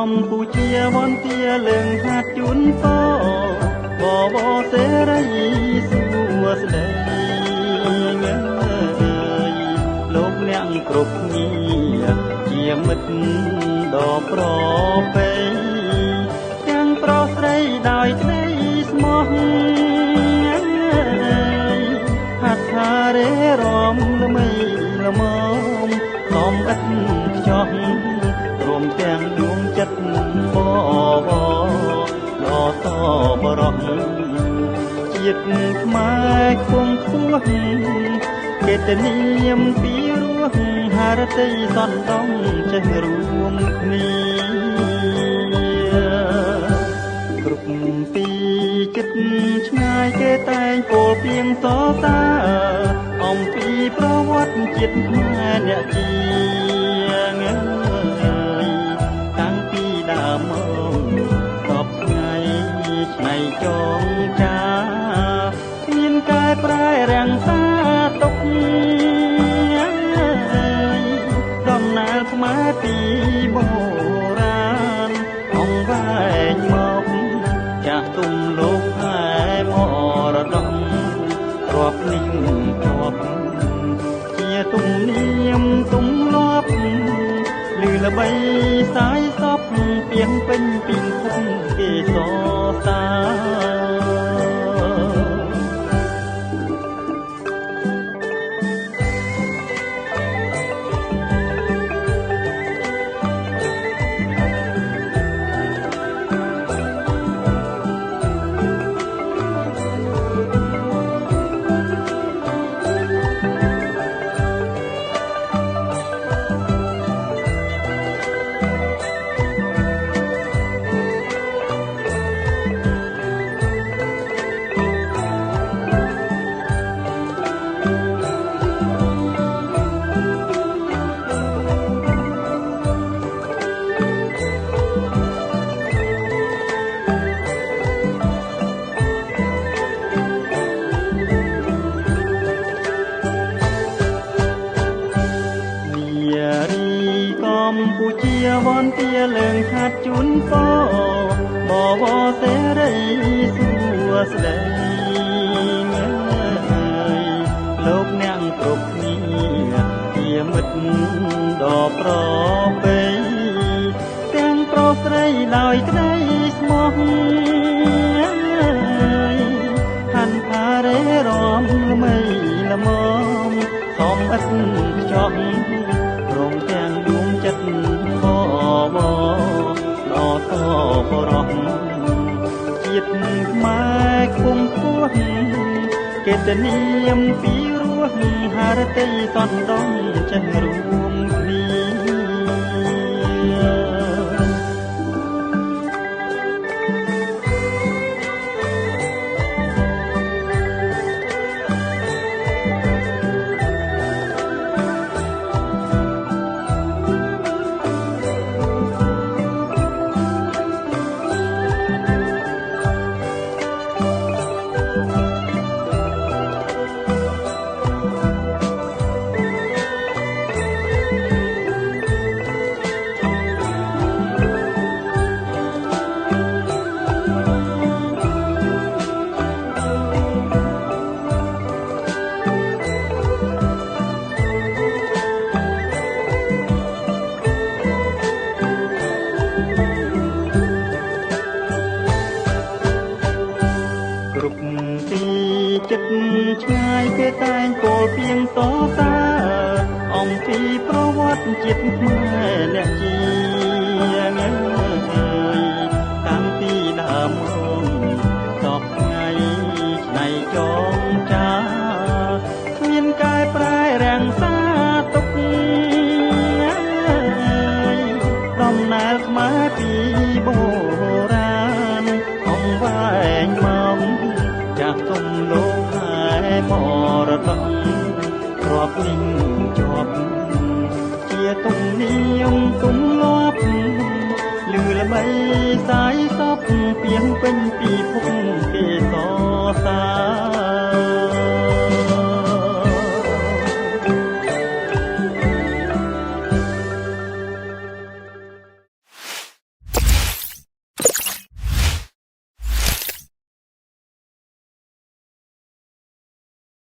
កម្ពុជាវន្តាលើងហាត់ជូនពរបបសេរីសួស្តីលោកអ្នកគ្រប់គ្នាជាមិត្តដ៏ប្រពៃទាំងប្រុសស្រីដោយក្តីស្មោះហាត់ថារេរំល្មីល្មមសំឥតខ្ចោះរួមទាំងដួងចិត្តបវដ៏តបរោះជាតិខ្មែរខ្ពង់ខ្ពស់កេតនាមពីរស់ហារតីសន្តំចេះរួមគ្នាគ្រប់ពីចិត្តឆ្ងាយគេតែងពោលពីងសរសើរអំពីប្រវត្តិជាតិខ្មែរអ្នកជាតាំងពីដើមមក10ថ្ងៃឆ្នៃចងចាមានកែប្រែរាំងសាទុកដំណើរខ្មែរពីបុរាណអង្វែងមកចាស់ទុំលោកខែមរតករាប់នេះរាប់ជាទំនៀមទម្លាប់ឮល្បីសាយសពពីងពេញពីភូមិគេសរសើកម្ពុជាវន្តាលើងហាត់ជូនពរបបសេរីសួស្តីលោកអ្នកគ្រប់គ្នាជាមិត្តដ៏ប្រពៃទាំងប្រុសស្រីដោយក្តីស្មោះហាន់ថារេរំល្មីល្មមសំឥតខ្ចោះរំទាំងដួងចិត្តបបដ៏តបរោះជាតិខ្មែរខ្ពង់ខ្ពស់កេតនាមពីរស់ហារតីសន្តំចេះរួមគ្នាគ្រប់ទីចិត្តឆ្ងាយគេតែងពោលពីងសរសើរអំពីប្រវត្តិជាតិខ្មែរអ្នកជាតាំងពីដើមមក10ថ្ងៃឆ្នៃចងចាមានកែប្រែរាំងសាទុកដំណើរខ្មែរពីបុរាណអង្វែងមកចាស់ទុំលោកខែមរតករាប់នេះជាប់ជាទំនៀមទម្លាប់ឮល្បីសាយសពពីងពេញពីភូមិគេសរសើរ